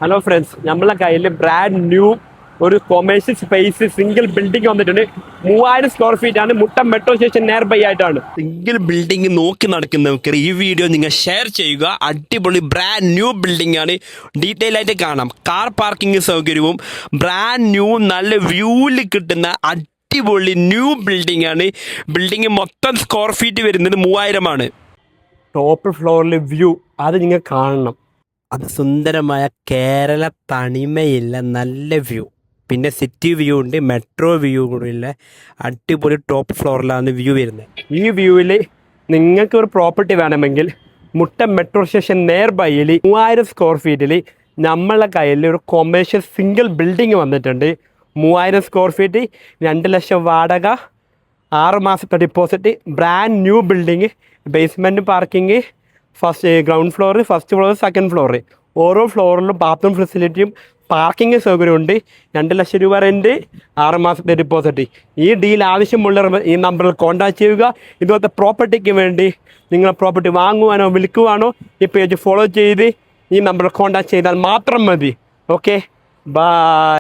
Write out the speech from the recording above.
Hello friends, നമ്മളെ കയ്യിൽ brand new ഒരു കൊമേഴ്ഷ്യൽ സ്പേസ് സിംഗിൾ ബിൽഡിംഗ് വന്നിട്ടുണ്ട്. 3000 സ്ക്വയർ ഫീറ്റ് ആണ്. Muttom metro station near by ആയിട്ടാണ്. സിംഗിൾ ബിൽഡിംഗ് നോക്കി നടക്കുന്നവർക്ക് ഈ വീഡിയോ നിങ്ങൾ ഷെയർ ചെയ്യുക. അടിപൊളി ബ്രാൻഡ് ന്യൂ ബിൽഡിംഗ് ആണ്. ഡീറ്റെയിൽ ആയിട്ട് കാണാം. കാർ പാർക്കിംഗ് സൗകര്യവും ബ്രാൻഡ് ന്യൂ നല്ല വ്യൂവിൽ കിട്ടുന്ന അടിപൊളി ന്യൂ ബിൽഡിംഗ് ആണ്. ബിൽഡിംഗ് മൊത്തം സ്ക്വയർ ഫീറ്റ് വരുന്നത് 3000 ആണ്. ടോപ്പ് ഫ്ലോറിൽ വ്യൂ അത് നിങ്ങൾ കാണണം. അത് സുന്ദരമായ കേരള തനിമയില്ല നല്ല വ്യൂ. പിന്നെ സിറ്റി വ്യൂ ഉണ്ട്, മെട്രോ വ്യൂ കൂടിയുള്ള അടിപൊളി ടോപ്പ് ഫ്ലോറിലാണ് വ്യൂ വരുന്നത്. ഈ വ്യൂവിൽ നിങ്ങൾക്ക് ഒരു പ്രോപ്പർട്ടി വേണമെങ്കിൽ മുട്ടം മെട്രോ സ്റ്റേഷൻ നിയർ ബൈയിൽ 3000 സ്ക്വയർ ഫീറ്റിൽ നമ്മളെ കയ്യിൽ ഒരു കൊമേഴ്ഷ്യൽ സിംഗിൾ ബിൽഡിംഗ് വന്നിട്ടുണ്ട്. 3000 സ്ക്വയർ ഫീറ്റ്, 2 ലക്ഷം വാടക, 6 മാസത്തെ deposit, brand new building, basement parking, first ground floor, first floor, second floor, ഓരോ ഫ്ലോറിലും ബാത്റൂം ഫെസിലിറ്റിയും പാർക്കിംഗ് സൗകര്യമുണ്ട്. 2 ലക്ഷം രൂപ റെൻറ്റ്, 6 മാസത്തെ ഡിപ്പോസിറ്റ്. ഈ ഡീൽ ആവശ്യമുള്ളവർ ഈ നമ്പറിൽ കോൺടാക്ട് ചെയ്യുക. ഇതുപോലത്തെ പ്രോപ്പർട്ടിക്ക് വേണ്ടി നിങ്ങൾ പ്രോപ്പർട്ടി വാങ്ങുവാനോ വിൽക്കുവാനോ ഈ പേജ് ഫോളോ ചെയ്ത് ഈ നമ്പറിൽ കോൺടാക്ട് ചെയ്താൽ മാത്രം മതി. Okay, by.